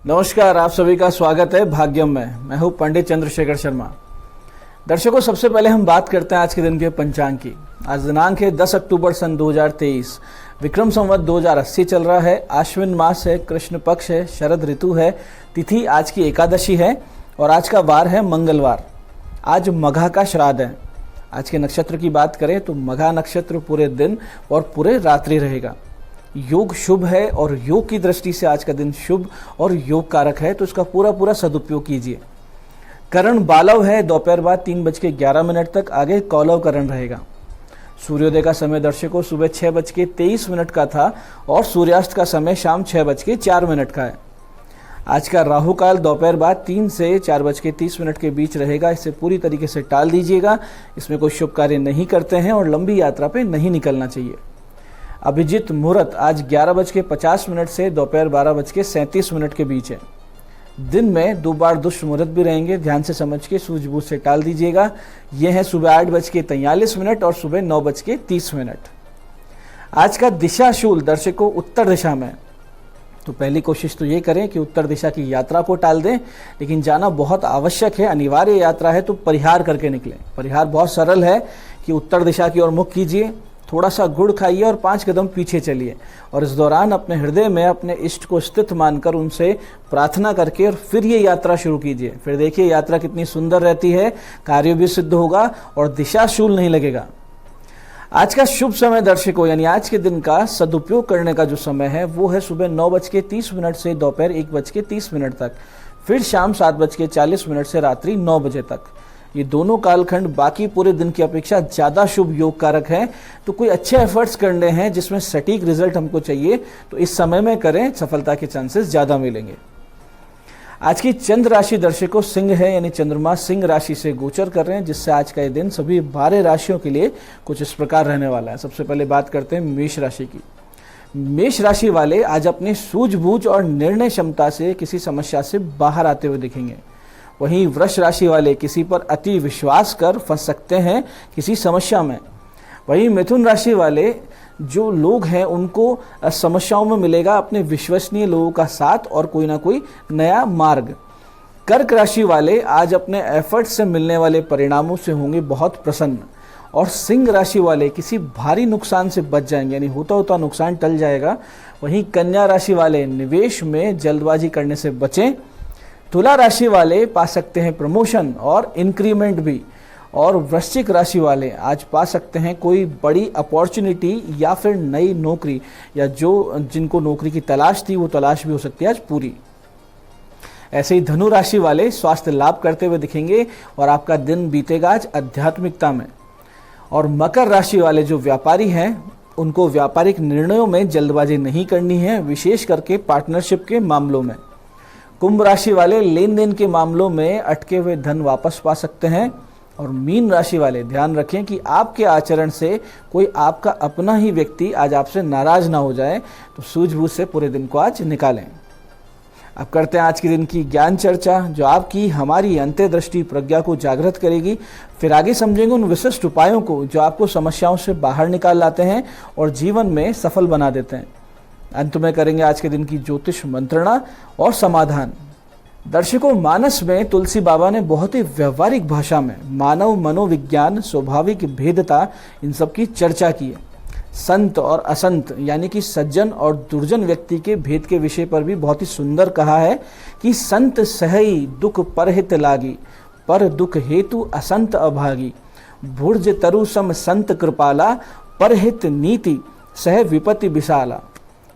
नमस्कार, आप सभी का स्वागत है भाग्यम में। मैं हूं पंडित चंद्रशेखर शर्मा। दर्शकों, सबसे पहले हम बात करते हैं आज के दिन के पंचांग की। आज दिनांक है 10 अक्टूबर सन 2023। विक्रम संवत 2080 चल रहा है। आश्विन मास है, कृष्ण पक्ष है, शरद ऋतु है। तिथि आज की एकादशी है और आज का वार है मंगलवार। आज मघा का श्राद्ध है। आज के नक्षत्र की बात करें तो मघा नक्षत्र पूरे दिन और पूरे रात्रि रहेगा। योग शुभ है और योग की दृष्टि से आज का दिन शुभ और योग कारक है, तो इसका पूरा सदुपयोग कीजिए। करण बालव है, दोपहर बाद 3:11 तक। आगे कौलव करण रहेगा। सूर्योदय का समय दर्शकों सुबह 6:23 का था और सूर्यास्त का समय शाम 6:04 का है। आज का राहु काल दोपहर बाद 3 से 4:30 के बीच रहेगा। इसे पूरी तरीके से टाल दीजिएगा। इसमें कोई शुभ कार्य नहीं करते हैं और लंबी यात्रा पे नहीं निकलना चाहिए। अभिजीत मुहूर्त आज 11:50 से दोपहर 12:37 के बीच है। दिन में 2 बार दुष्ट मुहूर्त भी रहेंगे, ध्यान से समझ के सूझबूझ से टाल दीजिएगा। यह है सुबह 8:43 और सुबह 9:30। आज का दिशाशूल दर्शकों उत्तर दिशा में, तो पहली कोशिश तो ये करें कि उत्तर दिशा की यात्रा को टाल दें, लेकिन जाना बहुत आवश्यक है, अनिवार्य यात्रा है तो परिहार करके निकलें। परिहार बहुत सरल है कि उत्तर दिशा की ओर मुख कीजिए, थोड़ा सा गुड़ खाइए और 5 कदम पीछे चलिए और इस दौरान अपने हृदय में अपने इष्ट को स्थित मानकर उनसे प्रार्थना करके और फिर ये यात्रा शुरू कीजिए। फिर देखिए यात्रा कितनी सुंदर रहती है, कार्य भी सिद्ध होगा और दिशाशूल नहीं लगेगा। आज का शुभ समय दर्शकों, यानी आज के दिन का सदुपयोग करने का जो समय है वो है सुबह 9:30 से दोपहर 1:30 तक, फिर शाम 7:40 से रात्रि 9 बजे तक। ये दोनों कालखंड बाकी पूरे दिन की अपेक्षा ज़्यादा शुभ योग कारक हैं। तो कोई अच्छे एफर्ट्स करने हैं जिसमें सटीक रिजल्ट हमको चाहिए तो इस समय में करें, सफलता के चांसेस ज़्यादा मिलेंगे। आज की चंद्र राशि दर्शकों सिंह है, यानी चंद्रमा सिंह राशि से गोचर कर रहे हैं, जिससे आज का ये दिन सभी 12 राशियों के लिए कुछ इस प्रकार रहने वाला है। सबसे पहले बात करते हैं मेष राशि की। मेष राशि वाले आज अपनी सूझबूझ और निर्णय क्षमता से किसी समस्या से बाहर आते हुए दिखेंगे। वहीं वृष राशि वाले किसी पर अति विश्वास कर फंस सकते हैं किसी समस्या में। वहीं मिथुन राशि वाले जो लोग हैं उनको समस्याओं में मिलेगा अपने विश्वसनीय लोगों का साथ और कोई ना कोई नया मार्ग। कर्क राशि वाले आज अपने एफर्ट से मिलने वाले परिणामों से होंगे बहुत प्रसन्न। और सिंह राशि वाले किसी भारी नुकसान से बच जाएंगे, यानी होता नुकसान टल जाएगा। वहीं कन्या राशि वाले निवेश में जल्दबाजी करने से बचें। तुला राशि वाले पा सकते हैं प्रमोशन और इंक्रीमेंट भी। और वृश्चिक राशि वाले आज पा सकते हैं कोई बड़ी अपॉर्चुनिटी या फिर नई नौकरी, या जिनको नौकरी की तलाश थी वो तलाश भी हो सकती है आज पूरी। ऐसे ही धनु राशि वाले स्वास्थ्य लाभ करते हुए दिखेंगे और आपका दिन बीतेगा आज आध्यात्मिकता में। और मकर राशि वाले जो व्यापारी हैं उनको व्यापारिक निर्णयों में जल्दबाजी नहीं करनी है, विशेष करके पार्टनरशिप के मामलों में। कुंभ राशि वाले लेन देन के मामलों में अटके हुए धन वापस पा सकते हैं। और मीन राशि वाले ध्यान रखें कि आपके आचरण से कोई आपका अपना ही व्यक्ति आज आपसे नाराज ना हो जाए, तो सूझबूझ से पूरे दिन को आज निकालें। अब करते हैं आज के दिन की ज्ञान चर्चा, जो आपकी हमारी अंतर्दृष्टि प्रज्ञा को जागृत करेगी। फिर आगे समझेंगे उन विशिष्ट उपायों को जो आपको समस्याओं से बाहर निकाल लाते हैं और जीवन में सफल बना देते हैं। अंत में करेंगे आज के दिन की ज्योतिष मंत्रणा और समाधान। दर्शकों, मानस में तुलसी बाबा ने बहुत ही व्यवहारिक भाषा में मानव मनोविज्ञान, स्वाभाविक भेदता, इन सब की चर्चा की है। संत और असंत यानी कि सज्जन और दुर्जन व्यक्ति के भेद के विषय पर भी बहुत ही सुंदर कहा है कि संत सहई दुख परहित लागी, पर दुख हेतु असंत अभागी। भुर्ज तरु सम संत कृपाला, परहित नीति सह विपत्ति विशाला।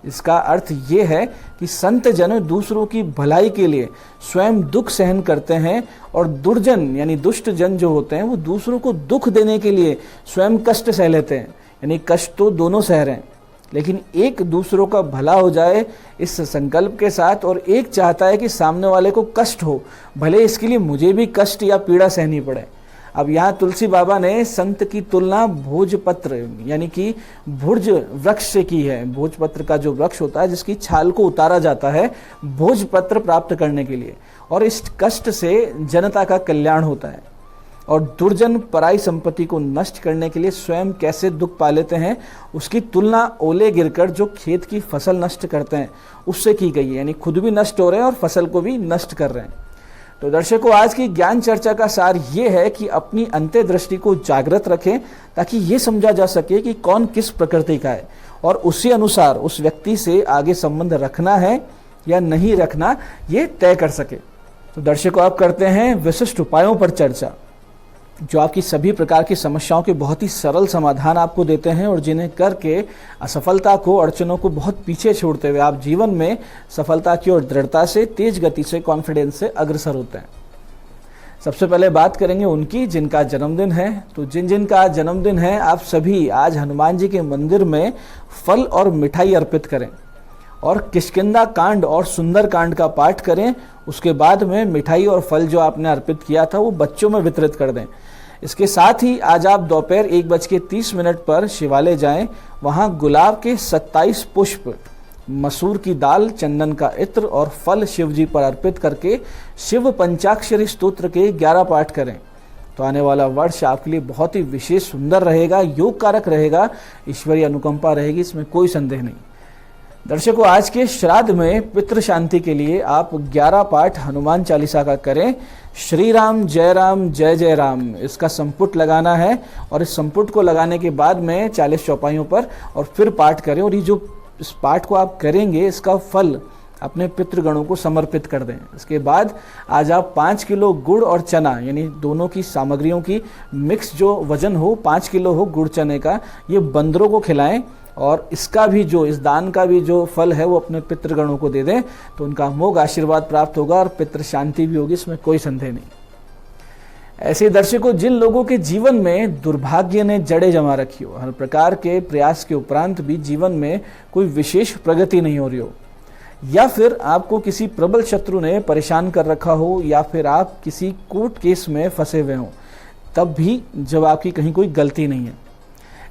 इसका अर्थ ये है कि संत जन दूसरों की भलाई के लिए स्वयं दुख सहन करते हैं और दुर्जन यानी दुष्ट जन जो होते हैं वो दूसरों को दुख देने के लिए स्वयं कष्ट सह लेते हैं। यानी कष्ट तो दोनों सह रहे हैं, लेकिन एक दूसरों का भला हो जाए इस संकल्प के साथ, और एक चाहता है कि सामने वाले को कष्ट हो, भले इसके लिए मुझे भी कष्ट या पीड़ा सहनी पड़े। अब यहाँ तुलसी बाबा ने संत की तुलना भोजपत्र यानी कि भुर्ज वृक्ष से की है। भोजपत्र का जो वृक्ष होता है जिसकी छाल को उतारा जाता है भोजपत्र प्राप्त करने के लिए, और इस कष्ट से जनता का कल्याण होता है। और दुर्जन पराई संपत्ति को नष्ट करने के लिए स्वयं कैसे दुख पा लेते हैं, उसकी तुलना ओले गिरकर जो खेत की फसल नष्ट करते हैं उससे की गई है। यानी खुद भी नष्ट हो रहे हैं और फसल को भी नष्ट कर रहे हैं। तो दर्शकों, आज की ज्ञान चर्चा का सार ये है कि अपनी अंतर्दृष्टि को जागृत रखें ताकि ये समझा जा सके कि कौन किस प्रकृति का है और उसी अनुसार उस व्यक्ति से आगे संबंध रखना है या नहीं रखना, ये तय कर सके। तो दर्शकों, आप करते हैं विशिष्ट उपायों पर चर्चा जो आपकी सभी प्रकार की समस्याओं के बहुत ही सरल समाधान आपको देते हैं और जिन्हें करके असफलता को, अड़चनों को बहुत पीछे छोड़ते हुए आप जीवन में सफलता की ओर दृढ़ता से, तेज गति से, कॉन्फिडेंस से अग्रसर होते हैं। सबसे पहले बात करेंगे उनकी जिनका जन्मदिन है। तो जिनका जन्मदिन है, आप सभी आज हनुमान जी के मंदिर में फल और मिठाई अर्पित करें और किष्किंधा कांड और सुंदर कांड का पाठ करें। उसके बाद में मिठाई और फल जो आपने अर्पित किया था वो बच्चों में वितरित कर दें। इसके साथ ही आज आप दोपहर 1:30 पर शिवालय जाएं। वहां गुलाब के 27 पुष्प, मसूर की दाल, चंदन का इत्र और फल शिव जी पर अर्पित करके शिव पंचाक्षरी स्तोत्र के 11 पाठ करें। तो आने वाला वर्ष आपके लिए बहुत ही विशेष, सुंदर रहेगा, योग कारक रहेगा, ईश्वरीय अनुकंपा रहेगी, इसमें कोई संदेह नहीं। दर्शकों, आज के श्राद्ध में पितृ शांति के लिए आप 11 पाठ हनुमान चालीसा का करें। श्री राम जय जय राम, इसका संपुट लगाना है और इस संपुट को लगाने के बाद में 40 चौपाइयों पर और फिर पाठ करें। और ये जो इस पाठ को आप करेंगे, इसका फल अपने पितृगणों को समर्पित कर दें। इसके बाद आज आप 5 किलो गुड़ और चना, यानी दोनों की सामग्रियों की मिक्स जो वजन हो, 5 किलो हो गुड़ चने का, ये बंदरों को खिलाएं और इसका भी जो, इस दान का भी जो फल है वो अपने पितृगणों को दे दें। तो उनका अमोघ आशीर्वाद प्राप्त होगा और पितृ शांति भी होगी, इसमें कोई संदेह नहीं। ऐसे दर्शकों, जिन लोगों के जीवन में दुर्भाग्य ने जड़ें जमा रखी हो, हर प्रकार के प्रयास के उपरांत भी जीवन में कोई विशेष प्रगति नहीं हो रही हो, या फिर आपको किसी प्रबल शत्रु ने परेशान कर रखा हो, या फिर आप किसी कोर्ट केस में फंसे हुए हो, तब भी जब आपकी कहीं कोई गलती नहीं है,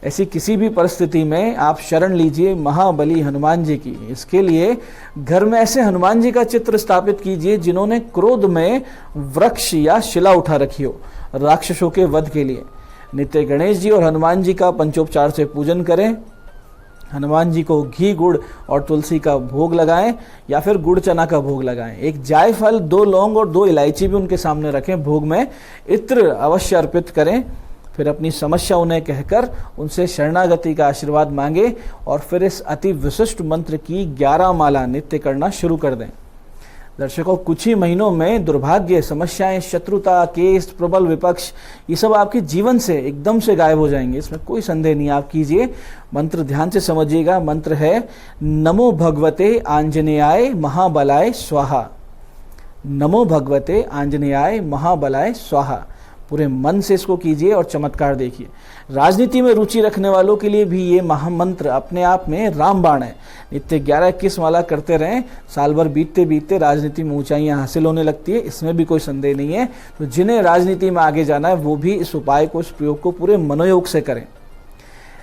ऐसी किसी भी परिस्थिति में आप शरण लीजिए महाबली हनुमान जी की। इसके लिए घर में ऐसे हनुमान जी का चित्र स्थापित कीजिए जिन्होंने क्रोध में वृक्ष या शिला उठा रखी हो राक्षसों के वध के लिए। नित्य गणेश जी और हनुमान जी का पंचोपचार से पूजन करें। हनुमान जी को घी, गुड़ और तुलसी का भोग लगाएं या फिर गुड़ चना का भोग लगाएं। एक जायफल, 2 लौंग और 2 इलायची भी उनके सामने रखें भोग में। इत्र अवश्य अर्पित करें। फिर अपनी समस्या उन्हें कहकर उनसे शरणागति का आशीर्वाद मांगे और फिर इस अति विशिष्ट मंत्र की 11 माला नित्य करना शुरू कर दें। दर्शकों, कुछ ही महीनों में दुर्भाग्य, समस्याएं, शत्रुता, केस, प्रबल विपक्ष, ये सब आपके जीवन से एकदम से गायब हो जाएंगे, इसमें कोई संदेह नहीं। आप कीजिए, मंत्र ध्यान से समझिएगा। मंत्र है नमो भगवते आंजनेयाय महाबलाय स्वाहा। नमो भगवते आंजनेयाय महाबलाय स्वाहा। पूरे मन से इसको कीजिए और चमत्कार देखिए। राजनीति में रुचि रखने वालों के लिए भी ये महामंत्र अपने आप में रामबाण है। नित्य 11-21 माला करते रहें, साल भर बीतते बीतते राजनीति में ऊंचाइयां हासिल होने लगती है, इसमें भी कोई संदेह नहीं है। तो जिन्हें राजनीति में आगे जाना है वो भी इस उपाय को, इस प्रयोग को पूरे मनोयोग से करें।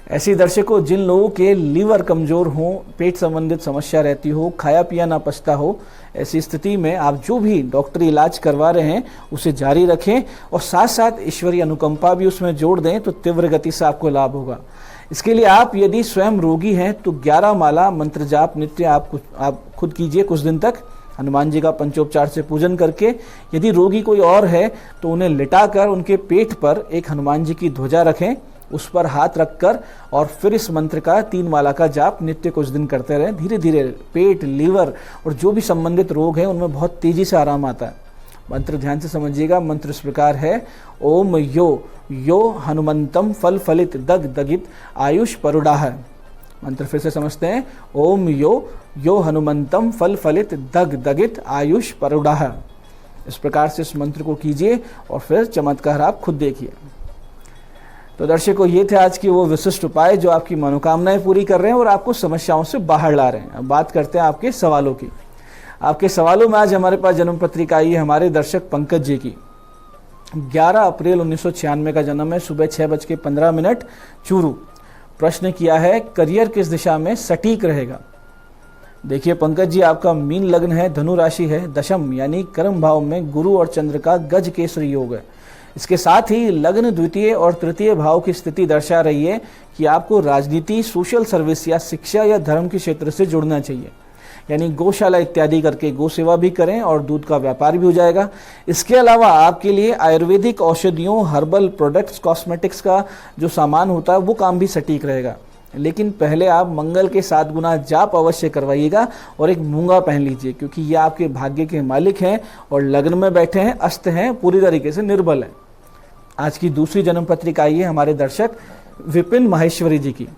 ऐसी दर्शकों, जिन लोगों के लीवर कमजोर हो, पेट संबंधित समस्या रहती हो, खाया पिया ना पचता हो, ऐसी स्थिति में आप जो भी डॉक्टरी इलाज करवा रहे हैं उसे जारी रखें और साथ साथ ईश्वरीय अनुकंपा भी उसमें जोड़ दें, तो तीव्र गति से आपको लाभ होगा। इसके लिए आप यदि स्वयं रोगी हैं तो 11 माला मंत्र जाप नित्य आप खुद कीजिए कुछ दिन तक, हनुमान जी का पंचोपचार से पूजन करके। यदि रोगी कोई और है तो उन्हें लिटाकर उनके पेट पर एक हनुमान जी की ध्वजा रखें, उस पर हाथ रखकर और फिर इस मंत्र का 3 माला का जाप नित्य कुछ दिन करते रहें। धीरे धीरे पेट, लीवर और जो भी संबंधित रोग हैं उनमें बहुत तेजी से आराम आता है। मंत्र ध्यान से समझिएगा। मंत्र इस प्रकार है, ओम यो हनुमंतम फल फलित दग दगित आयुष परुडाह। मंत्र फिर से समझते हैं, ओम यो हनुमंतम फल फलित दग दगित आयुष परुडाह। इस प्रकार से इस मंत्र को कीजिए और फिर चमत्कार आप खुद देखिए। तो दर्शकों, ये थे आज की वो विशिष्ट उपाय जो आपकी मनोकामनाएं पूरी कर रहे हैं और आपको समस्याओं से बाहर ला रहे हैं। अब बात करते हैं आपके सवालों की। आपके सवालों में आज हमारे पास जन्म पत्रिका आई है हमारे दर्शक पंकज जी की। 11 अप्रैल 1996 का जन्म है, सुबह 6:15 चूरू। प्रश्न किया है, करियर किस दिशा में सटीक रहेगा। देखिए पंकज जी, आपका मीन लग्न है, धनु राशि है, दशम यानी कर्म भाव में गुरु और चंद्र का गज केसरी योग है। इसके साथ ही लग्न द्वितीय और तृतीय भाव की स्थिति दर्शा रही है कि आपको राजनीति, सोशल सर्विस या शिक्षा या धर्म के क्षेत्र से जुड़ना चाहिए, यानी गौशाला इत्यादि करके गौ सेवा भी करें और दूध का व्यापार भी हो जाएगा। इसके अलावा आपके लिए आयुर्वेदिक औषधियों, हर्बल प्रोडक्ट्स, कॉस्मेटिक्स का जो सामान होता है वो काम भी सटीक रहेगा। लेकिन पहले आप मंगल के 7 गुना जाप अवश्य करवाइएगा और एक मूंगा पहन लीजिए, क्योंकि ये आपके भाग्य के मालिक हैं और लग्न में बैठे हैं, अस्त हैं, पूरी तरीके से निर्बल हैं। आज की दूसरी जन्म पत्रिका आई है हमारे दर्शक विपिन माहेश्वरी जी की।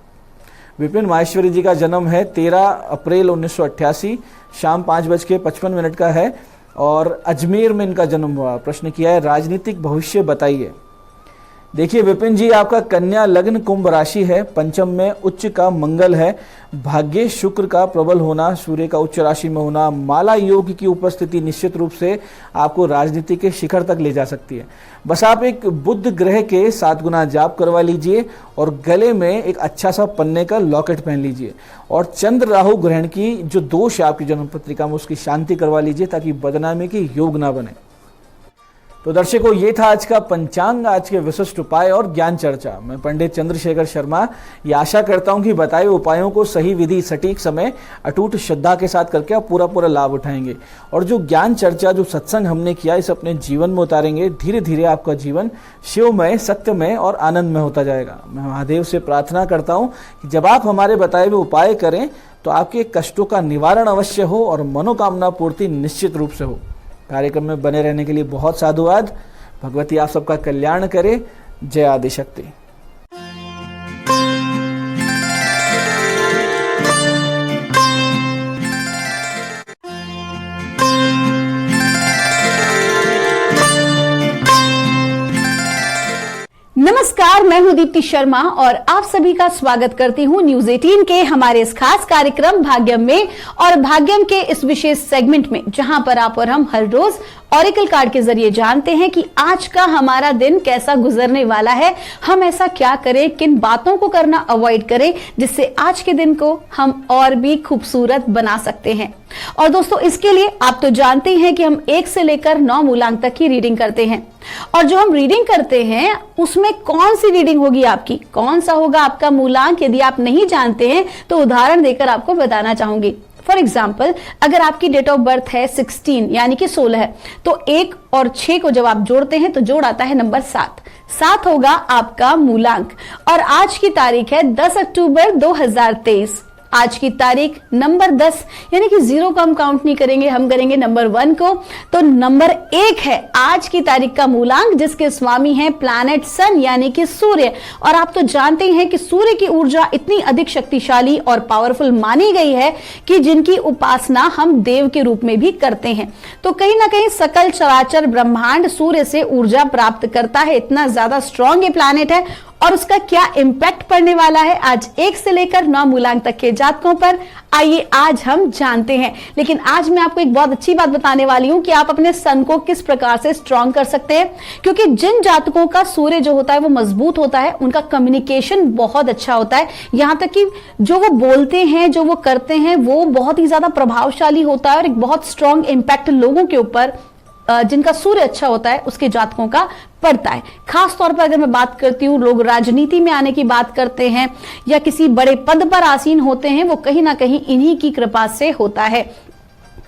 विपिन माहेश्वरी जी का जन्म है 13 अप्रैल 1988, शाम 5:55 का है और अजमेर में इनका जन्म हुआ। प्रश्न किया है राजनीतिक भविष्य बताइए। देखिए विपिन जी, आपका कन्या लग्न कुंभ राशि है, पंचम में उच्च का मंगल है, भाग्य शुक्र का प्रबल होना, सूर्य का उच्च राशि में होना, माला योग की उपस्थिति निश्चित रूप से आपको राजनीति के शिखर तक ले जा सकती है। बस आप एक बुध ग्रह के 7 गुना जाप करवा लीजिए और गले में एक अच्छा सा पन्ने का लॉकेट पहन लीजिए और चंद्र राहु ग्रहण की जो दोष है आपकी जन्म पत्रिका में उसकी शांति करवा लीजिए ताकि बदनामी के योग ना बने। तो दर्शकों, ये था आज का पंचांग, आज के विशिष्ट उपाय और ज्ञान चर्चा। मैं पंडित चंद्रशेखर शर्मा ये आशा करता हूं कि बताए उपायों को सही विधि, सटीक समय, अटूट श्रद्धा के साथ करके आप पूरा लाभ उठाएंगे और जो ज्ञान चर्चा, जो सत्संग हमने किया, इसे अपने जीवन में उतारेंगे। धीरे धीरे आपका जीवन शिवमय, सत्यमय और आनंदमय होता जाएगा। मैं महादेव से प्रार्थना करता हूँ कि जब आप हमारे बताए हुए उपाय करें तो आपके कष्टों का निवारण अवश्य हो और मनोकामना पूर्ति निश्चित रूप से हो। कार्यक्रम में बने रहने के लिए बहुत साधुवाद। भगवती आप सबका कल्याण करे। जय आदिशक्ति। नमस्कार, मैं हूं दीप्ति शर्मा और आप सभी का स्वागत करती हूं न्यूज 18 के हमारे इस खास कार्यक्रम भाग्यम में और भाग्यम के इस विशेष सेगमेंट में, जहां पर आप और हम हर रोज ऑरिकल कार्ड के जरिए जानते हैं कि आज का हमारा दिन कैसा गुजरने वाला है, हम ऐसा क्या करें, किन बातों को करना अवॉइड करें जिससे आज के दिन को हम और भी खूबसूरत बना सकते हैं। और दोस्तों, इसके लिए आप तो जानते हैं कि हम 1 से लेकर 9 मूलांक तक की रीडिंग करते हैं और जो हम रीडिंग करते हैं उसमें कौन सी रीडिंग होगी आपकी, कौन सा होगा आपका मूलांक, यदि आप नहीं जानते हैं तो उदाहरण देकर आपको बताना चाहूंगी। फॉर एग्जाम्पल, अगर आपकी डेट ऑफ बर्थ है 16 यानी कि 16 है, तो 1 और 6 को जब आप जोड़ते हैं तो जोड़ आता है नंबर 7 होगा आपका मूलांक। और आज की तारीख है 10 अक्टूबर 2023। आज की तारीख नंबर 10 यानी कि 0 को हम काउंट नहीं करेंगे, हम करेंगे नंबर 1 को। तो नंबर 1 है आज की तारीख का मूलांक, जिसके स्वामी हैं प्लैनेट सन यानी कि सूर्य। और आप तो जानते हैं कि सूर्य की ऊर्जा इतनी अधिक शक्तिशाली और पावरफुल मानी गई है कि जिनकी उपासना हम देव के रूप में भी करते हैं। तो कहीं ना कहीं सकल चराचर ब्रह्मांड सूर्य से ऊर्जा प्राप्त करता है, इतना ज्यादा स्ट्रॉन्ग ये प्लैनेट है। और उसका क्या इंपैक्ट पड़ने वाला है आज 1 से लेकर 9 मूलांक तक के जातकों पर, आइए आज हम जानते हैं। लेकिन आज मैं आपको एक बहुत अच्छी बात बताने वाली हूं कि आप अपने सन को किस प्रकार से स्ट्रॉन्ग कर सकते हैं, क्योंकि जिन जातकों का सूर्य जो होता है वो मजबूत होता है, उनका कम्युनिकेशन बहुत अच्छा होता है। यहां तक कि जो वो बोलते हैं, जो वो करते हैं, वो बहुत ही ज्यादा प्रभावशाली होता है और एक बहुत स्ट्रॉन्ग इंपैक्ट लोगों के ऊपर जिनका सूर्य अच्छा होता है उसके जातकों का पड़ता है। खास तौर पर अगर मैं बात करती हूँ, लोग राजनीति में आने की बात करते हैं या किसी बड़े पद पर आसीन होते हैं, वो कहीं ना कहीं इन्हीं की कृपा से होता है।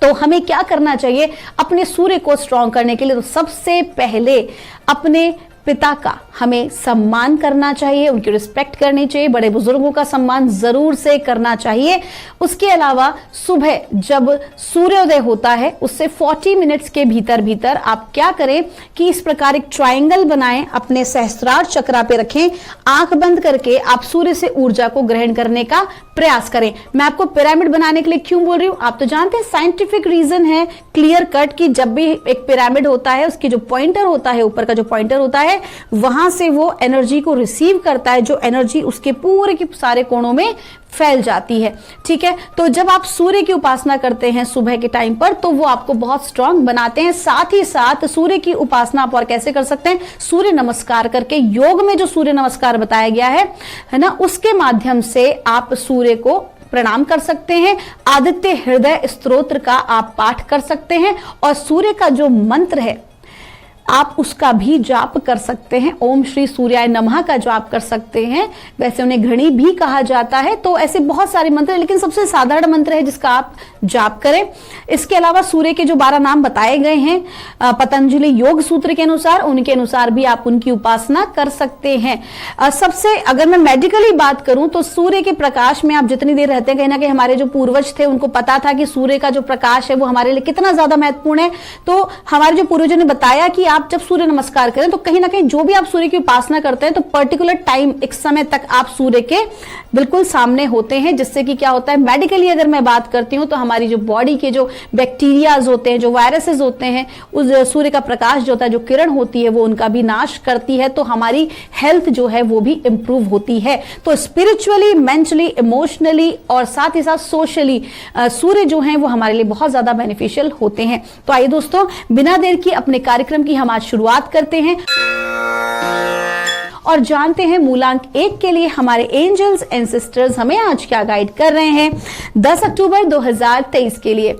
तो हमें क्या करना चाहिए अपने सूर्य को स्ट्रॉन्ग करने के लिए? तो सबसे पहले अपने पिता का हमें सम्मान करना चाहिए, उनकी रिस्पेक्ट करनी चाहिए, बड़े बुजुर्गों का सम्मान जरूर से करना चाहिए। उसके अलावा सुबह जब सूर्योदय होता है उससे 40 मिनट्स के भीतर भीतर आप क्या करें कि इस प्रकार एक ट्रायंगल बनाएं, अपने सहस्त्रार चक्रा पे रखें, आंख बंद करके आप सूर्य से ऊर्जा को ग्रहण करने का प्रयास करें। मैं आपको पिरामिड बनाने के लिए क्यों बोल रही हूं? आप तो जानते हैं साइंटिफिक रीजन है क्लियर कट कि जब भी एक पिरामिड होता है उसकी जो पॉइंटर होता है, ऊपर का जो पॉइंटर होता है, वहां से वो एनर्जी को रिसीव करता है, जो एनर्जी उसके पूरे के सारे कोणों में फैल जाती है। ठीक है, तो जब आप सूर्य की उपासना करते हैं सुबह के टाइम पर तो वो आपको बहुत स्ट्रांग बनाते हैं। साथ ही साथ सूर्य की उपासना आप और कैसे कर सकते हैं? सूर्य नमस्कार करके, योग में जो सूर्य नमस्कार बताया गया है ना, उसके माध्यम से आप सूर्य को प्रणाम कर सकते हैं। आदित्य हृदय स्तोत्र का आप पाठ कर सकते हैं और सूर्य का जो मंत्र है आप उसका भी जाप कर सकते हैं। ओम श्री सूर्याय नमः का जाप कर सकते हैं, वैसे उन्हें घृणी भी कहा जाता है। तो ऐसे बहुत सारे मंत्र हैं, लेकिन सबसे साधारण मंत्र है जिसका आप जाप करें। इसके अलावा सूर्य के जो 12 नाम बताए गए हैं पतंजलि योग सूत्र के अनुसार, उनके अनुसार भी आप उनकी उपासना कर सकते हैं। सबसे अगर मैं मेडिकली बात करूं तो सूर्य के प्रकाश में आप जितनी देर रहते हैं, कहीं ना कहीं हमारे जो पूर्वज थे उनको पता था कि सूर्य का जो प्रकाश है वो हमारे लिए कितना ज्यादा महत्वपूर्ण है। तो हमारे जो पूर्वजों ने बताया कि आप जब सूर्य नमस्कार करें तो कहीं ना कहीं जो भी आप सूर्य की उपासना करते हैं तो पर्टिकुलर टाइम, एक समय तक आप सूर्य के बिल्कुल सामने होते हैं, जिससे कि क्या होता है, मेडिकली अगर मैं बात करती हूं तो हमारी जो बॉडी के जो बैक्टीरियाज होते हैं, जो वायरसेस होते हैं, उस सूर्य का प्रकाश जो होता है, जो किरण होती है, वो उनका भी नाश करती है। तो हमारी हेल्थ जो है वो भी इंप्रूव होती है। तो स्पिरिचुअली, मेंटली, इमोशनली और साथ ही साथ सोशली सूर्य जो है वो हमारे लिए बहुत ज्यादा बेनिफिशियल होते हैं। तो आइए दोस्तों, बिना देर की अपने कार्यक्रम की हम आज शुरुआत करते हैं और जानते हैं मूलांक 1 के लिए हमारे एंजल्स एंड सिस्टर्स हमें आज क्या गाइड कर रहे हैं 10 अक्टूबर 2023 के लिए।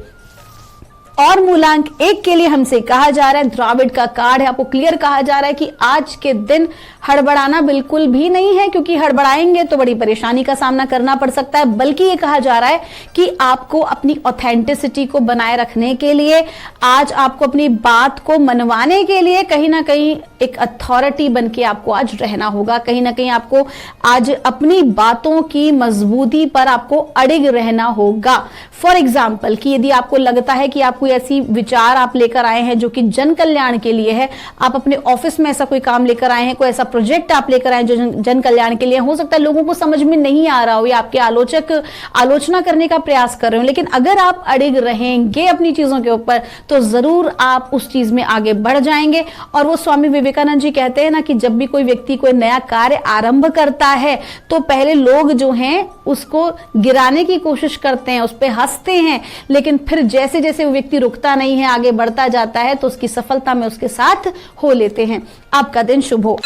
और मूलांक 1 के लिए हमसे कहा जा रहा है, द्राविड़ का कार्ड है, आपको क्लियर कहा जा रहा है कि आज के दिन हड़बड़ाना बिल्कुल भी नहीं है, क्योंकि हड़बड़ाएंगे तो बड़ी परेशानी का सामना करना पड़ सकता है। बल्कि ये कहा जा रहा है कि आपको अपनी ऑथेंटिसिटी को बनाए रखने के लिए, आज आपको अपनी बात को मनवाने के लिए कहीं ना कहीं एक अथॉरिटी बन के आपको आज रहना होगा। कहीं ना कहीं आपको आज अपनी बातों की मजबूती पर आपको अड़िग रहना होगा। फॉर एग्जाम्पल कि यदि आपको लगता है कि आप कोई ऐसी विचार आप लेकर आए हैं जो कि जन कल्याण के लिए है, आप अपने ऑफिस में ऐसा कोई काम लेकर आए हैं, कोई ऐसा प्रोजेक्ट आप लेकर आए जो जन कल्याण के लिए, हो सकता है लोगों को समझ में नहीं आ रहा हो या आपके आलोचक आलोचना करने का प्रयास कर रहे हो, लेकिन अगर आप अड़िग रहेंगे अपनी चीजों के ऊपर तो जरूर आप उस चीज में आगे बढ़ जाएंगे। और वो स्वामी विवेकानंद जी कहते हैं ना कि जब भी कोई व्यक्ति कोई नया कार्य आरंभ करता है तो पहले लोग जो हैं उसको गिराने की कोशिश करते हैं, उस पर हंसते हैं, लेकिन फिर जैसे जैसे वो व्यक्ति रुकता नहीं है, आगे बढ़ता जाता है, तो उसकी सफलता में उसके साथ हो लेते हैं। आपका दिन शुभ हो।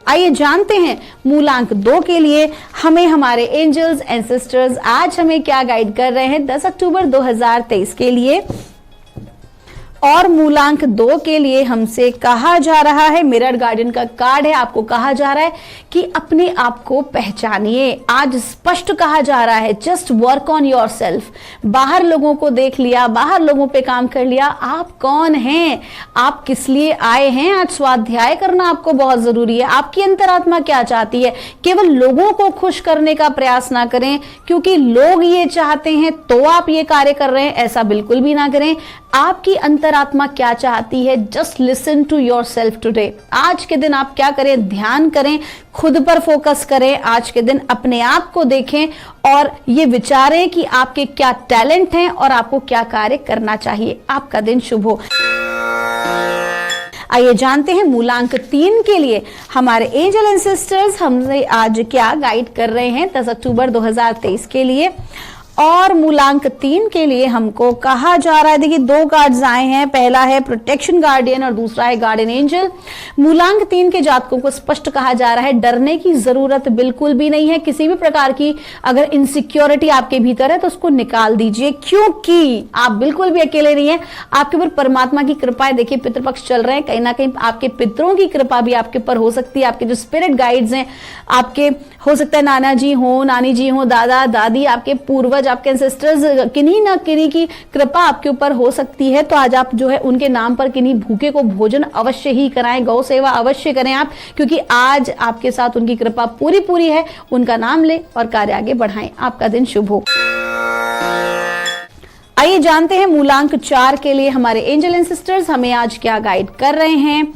आइए जानते हैं मूलांक 2 के लिए हमें हमारे एंजल्स एंड सिस्टर्स आज हमें क्या गाइड कर रहे हैं 10 अक्टूबर 2023 के लिए। और मूलांक 2 के लिए हमसे कहा जा रहा है, मिरर गार्डियन का कार्ड है, आपको कहा जा रहा है कि अपने आप को पहचानिए। आज स्पष्ट कहा जा रहा है, जस्ट वर्क ऑन योरसेल्फ। बाहर लोगों को देख लिया, बाहर लोगों पे काम कर लिया, आप कौन हैं, आप किस लिए आए हैं। आज स्वाध्याय करना आपको बहुत जरूरी है। आपकी अंतरात्मा क्या चाहती है, केवल लोगों को खुश करने का प्रयास ना करें क्योंकि लोग ये चाहते हैं तो आप ये कार्य कर रहे हैं, ऐसा बिल्कुल भी ना करें। आपकी अंतरात्मा क्या चाहती है, just listen to yourself today. आज के दिन आप क्या करें, ध्यान करें, खुद पर फोकस करें। आज के दिन अपने आप को देखें और ये विचारें कि आपके क्या टैलेंट हैं और आपको क्या कार्य करना चाहिए। आपका दिन शुभ हो। आइए जानते हैं मूलांक 3 के लिए हमारे एंजल एंड सिस्टर्स हमसे आज क्या गाइड कर रहे हैं 10 अक्टूबर 2023 के लिए। और मूलांक 3 के लिए हमको कहा जा रहा है, देखिए 2 कार्ड्स आए हैं, पहला है प्रोटेक्शन गार्डियन और दूसरा है गार्डियन एंजल। मूलांक 3 के जातकों को स्पष्ट कहा जा रहा है, डरने की जरूरत बिल्कुल भी नहीं है। किसी भी प्रकार की अगर इनसिक्योरिटी आपके भीतर है तो उसको निकाल दीजिए, क्योंकि आप बिल्कुल भी अकेले नहीं है। आपके ऊपर परमात्मा की कृपा है। देखिए पितृपक्ष चल रहे हैं, कहीं ना कहीं आपके पितरों की कृपा भी आपके ऊपर हो सकती है। आपके जो स्पिरिट गाइड्स हैं, आपके हो सकता है नाना जी हो, नानी जी हो, दादा दादी, आपके पूर्वज, आपके एंसेस्टर्स, किन्हीं ना किन्हीं की कृपा आपके ऊपर हो सकती है। तो आज आप जो है उनके नाम पर किन्हीं भूखे को भोजन अवश्य ही कराएं, गौ सेवा अवश्य करें आप, क्योंकि आज आपके साथ उनकी कृपा पूरी पूरी है। उनका नाम लें और कार्य आगे बढ़ाएं। आपका दिन शुभ हो। आइए जानते हैं मूलांक 4 के लिए हमारे एंजल एंड सिस्टर्स हमें आज क्या गाइड कर रहे हैं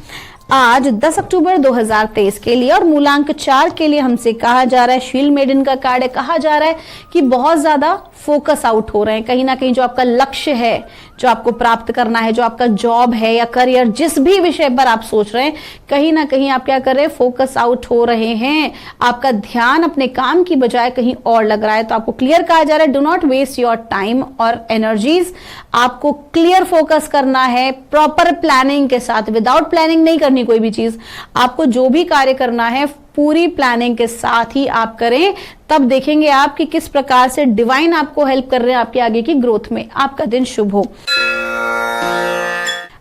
आज 10 अक्टूबर 2023 के लिए। और मूलांक 4 के लिए हमसे कहा जा रहा है, शील्ड मेडन का कार्ड है, कहा जा रहा है कि बहुत ज्यादा फोकस आउट हो रहे हैं। कहीं ना कहीं जो आपका लक्ष्य है, जो आपको प्राप्त करना है, जो आपका जॉब है या करियर, जिस भी विषय पर आप सोच रहे हैं, कहीं ना कहीं आप क्या कर रहे हैं, फोकस आउट हो रहे हैं। आपका ध्यान अपने काम की बजाय कहीं और लग रहा है। तो आपको क्लियर कहा जा रहा है, do not waste your time और एनर्जीज। आपको क्लियर फोकस करना है, प्रॉपर प्लानिंग के साथ। विदाउट प्लानिंग नहीं करनी कोई भी चीज। आपको जो भी कार्य करना है पूरी प्लानिंग के साथ ही आप करें, तब देखेंगे आप कि किस प्रकार से डिवाइन आपको हेल्प कर रहे हैं आपके आगे की ग्रोथ में। आपका दिन शुभ हो।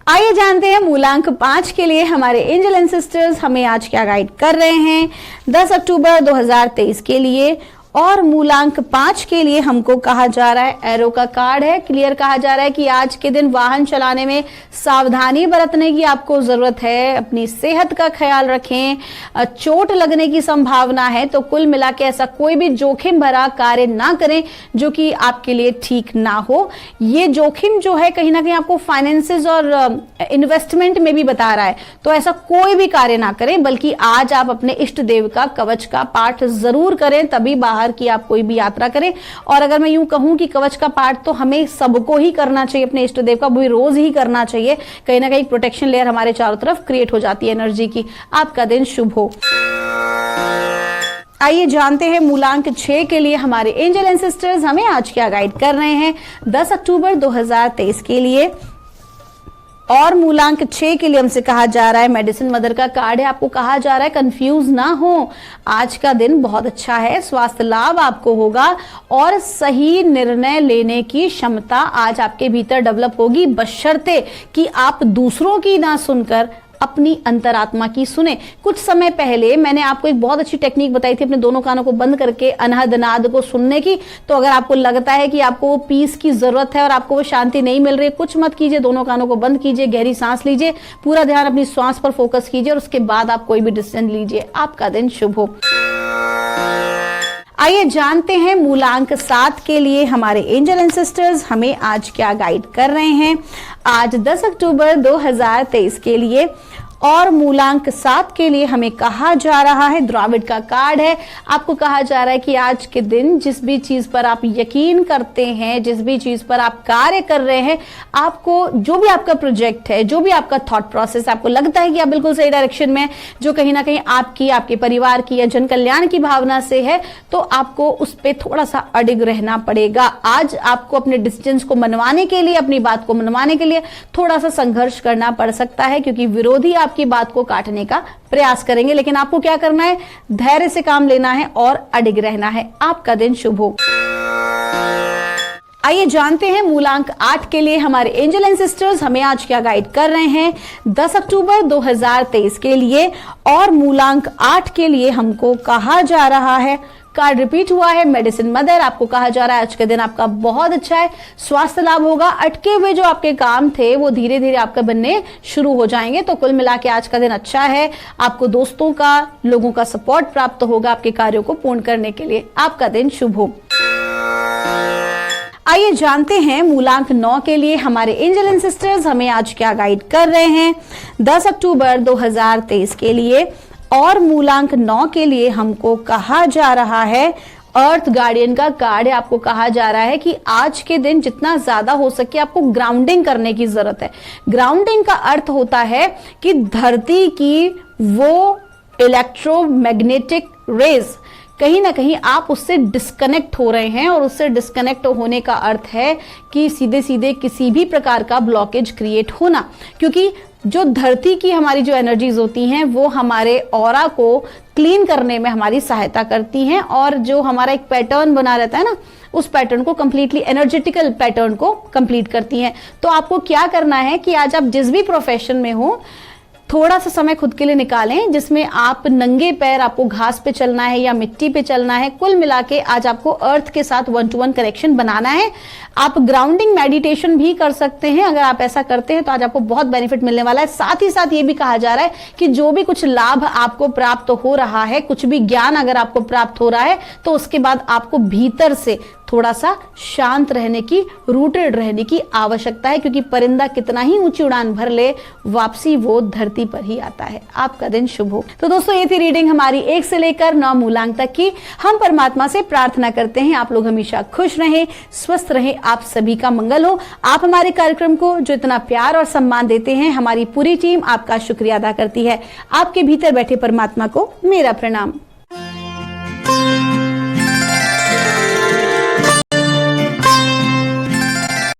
आइए जानते हैं मूलांक 5 के लिए हमारे एंजल एंड सिस्टर्स हमें आज क्या गाइड कर रहे हैं 10 अक्टूबर 2023 के लिए। और मूलांक 5 के लिए हमको कहा जा रहा है, एरो का कार्ड है, क्लियर कहा जा रहा है कि आज के दिन वाहन चलाने में सावधानी बरतने की आपको जरूरत है, अपनी सेहत का ख्याल रखें, चोट लगने की संभावना है, तो कुल मिला के ऐसा कोई भी जोखिम भरा कार्य ना करें जो कि आपके लिए ठीक ना हो। ये जोखिम जो है कहीं ना कहीं आपको फाइनेंसेस और इन्वेस्टमेंट में भी बता रहा है, तो ऐसा कोई भी कार्य ना करें, बल्कि आज आप अपने इष्ट देव का कवच का पाठ जरूर करें, तभी बाहर की आप कोई भी यात्रा करें। और अगर मैं यूं कहूं कि कवच का पाठ तो हमें सबको ही करना चाहिए, अपने इष्ट देव का भी रोज ही करना चाहिए, कहीं ना कहीं प्रोटेक्शन लेयर हमारे चारों तरफ क्रिएट हो जाती है एनर्जी की। आपका दिन शुभ हो। आइए जानते हैं मूलांक 6 के लिए हमारे एंजल एंड सिस्टर्स हमें आज क्या गाइड कर रहे हैं 10 अक्टूबर 2023 के लिए। और मूलांक 6 के लिए हमसे कहा जा रहा है, मेडिसिन मदर का कार्ड है, आपको कहा जा रहा है कंफ्यूज ना हो, आज का दिन बहुत अच्छा है, स्वास्थ्य लाभ आपको होगा और सही निर्णय लेने की क्षमता आज आपके भीतर डेवलप होगी, बशर्ते कि आप दूसरों की ना सुनकर अपनी अंतरात्मा की सुने। कुछ समय पहले मैंने आपको एक बहुत अच्छी टेक्निक बताई थी अपने दोनों कानों को बंद करके अनहद नाद को सुनने की। तो अगर आपको लगता है कि आपको वो पीस की जरूरत है और आपको वो शांति नहीं मिल रही, कुछ मत कीजिए, दोनों कानों को बंद कीजिए, गहरी सांस लीजिए, पूरा ध्यान अपनी श्वास पर फोकस कीजिए और उसके बाद आप कोई भी डिसीजन लीजिए। आपका दिन शुभ हो। आइए जानते हैं मूलांक 7 के लिए हमारे एंजल एंड सिस्टर्स हमें आज क्या गाइड कर रहे हैं आज 10 अक्टूबर 2023 के लिए। और मूलांक 7 के लिए हमें कहा जा रहा है, द्राविड का कार्ड है, आपको कहा जा रहा है कि आज के दिन जिस भी चीज पर आप यकीन करते हैं, जिस भी चीज पर आप कार्य कर रहे हैं, आपको जो भी आपका प्रोजेक्ट है, जो भी आपका थॉट प्रोसेस, आपको लगता है कि आप बिल्कुल सही डायरेक्शन में, जो कहीं ना कहीं आपकी, आपके परिवार की या जन कल्याण की भावना से है, तो आपको उस पर थोड़ा सा अडिग रहना पड़ेगा। आज आपको अपने डिसीजंस को मनवाने के लिए, अपनी बात को मनवाने के लिए थोड़ा सा संघर्ष करना पड़ सकता है, क्योंकि विरोधी आपकी बात को काटने का प्रयास करेंगे। लेकिन आपको क्या करना है, धैर्य से काम लेना है और अडिग रहना है। आपका दिन शुभ हो। आइए जानते हैं मूलांक 8 के लिए हमारे एंजल एंड सिस्टर्स हमें आज क्या गाइड कर रहे हैं 10 अक्टूबर 2023 के लिए। और मूलांक 8 के लिए हमको कहा जा रहा है, कार्ड रिपीट हुआ है, मेडिसिन मदर, आपको कहा जा रहा है आज का दिन आपका बहुत अच्छा है, स्वास्थ्य लाभ होगा, अटके हुए जो आपके काम थे वो धीरे धीरे आपका बनने शुरू हो जाएंगे। तो कुल मिला के आज का दिन अच्छा है, आपको दोस्तों का, लोगों का सपोर्ट प्राप्त होगा आपके कार्यों को पूर्ण करने के लिए। आपका दिन शुभ हो। आइए जानते हैं मूलांक 9 के लिए हमारे एंजल एंड सिस्टर्स हमें आज क्या गाइड कर रहे हैं 10 अक्टूबर 2023 के लिए। और मूलांक 9 के लिए हमको कहा जा रहा है, अर्थ गार्डियन का कार्ड है, आपको कहा जा रहा है कि आज के दिन जितना ज्यादा हो सके आपको ग्राउंडिंग करने की जरूरत है। ग्राउंडिंग का अर्थ होता है कि धरती की वो इलेक्ट्रोमैग्नेटिक रेज कहीं ना कहीं आप उससे डिस्कनेक्ट हो रहे हैं, और उससे डिस्कनेक्ट होने का अर्थ है कि सीधे सीधे किसी भी प्रकार का ब्लॉकेज क्रिएट होना, क्योंकि जो धरती की हमारी जो एनर्जीज होती हैं वो हमारे ऑरा को क्लीन करने में हमारी सहायता करती हैं, और जो हमारा एक पैटर्न बना रहता है ना, उस पैटर्न को कंप्लीटली एनर्जेटिकल पैटर्न को कंप्लीट करती हैं। तो आपको क्या करना है कि आज आप जिस भी प्रोफेशन में हो, थोड़ा सा समय खुद के लिए निकालें जिसमें आप नंगे पैर, आपको घास पे चलना है या मिट्टी पे चलना है, कुल मिला के आज आपको अर्थ के साथ 1-to-1 कनेक्शन बनाना है। आप ग्राउंडिंग मेडिटेशन भी कर सकते हैं, अगर आप ऐसा करते हैं तो आज आपको बहुत बेनिफिट मिलने वाला है। साथ ही साथ ये भी कहा जा रहा है कि जो भी कुछ लाभ आपको प्राप्त हो रहा है, कुछ भी ज्ञान अगर आपको प्राप्त हो रहा है, तो उसके बाद आपको भीतर से थोड़ा सा शांत रहने की, रूटेड रहने की आवश्यकता है, क्योंकि परिंदा कितना ही ऊंची उड़ान भर ले, वापसी वो धरती पर ही आता है। आपका दिन शुभ हो। तो दोस्तों, ये थी रीडिंग हमारी 1 से लेकर 9 मूलांक तक की। हम परमात्मा से प्रार्थना करते हैं आप लोग हमेशा खुश रहें, स्वस्थ रहें, आप सभी का मंगल हो। आप हमारे कार्यक्रम को जो इतना प्यार और सम्मान देते हैं, हमारी पूरी टीम आपका शुक्रिया अदा करती है। आपके भीतर बैठे परमात्मा को मेरा प्रणाम।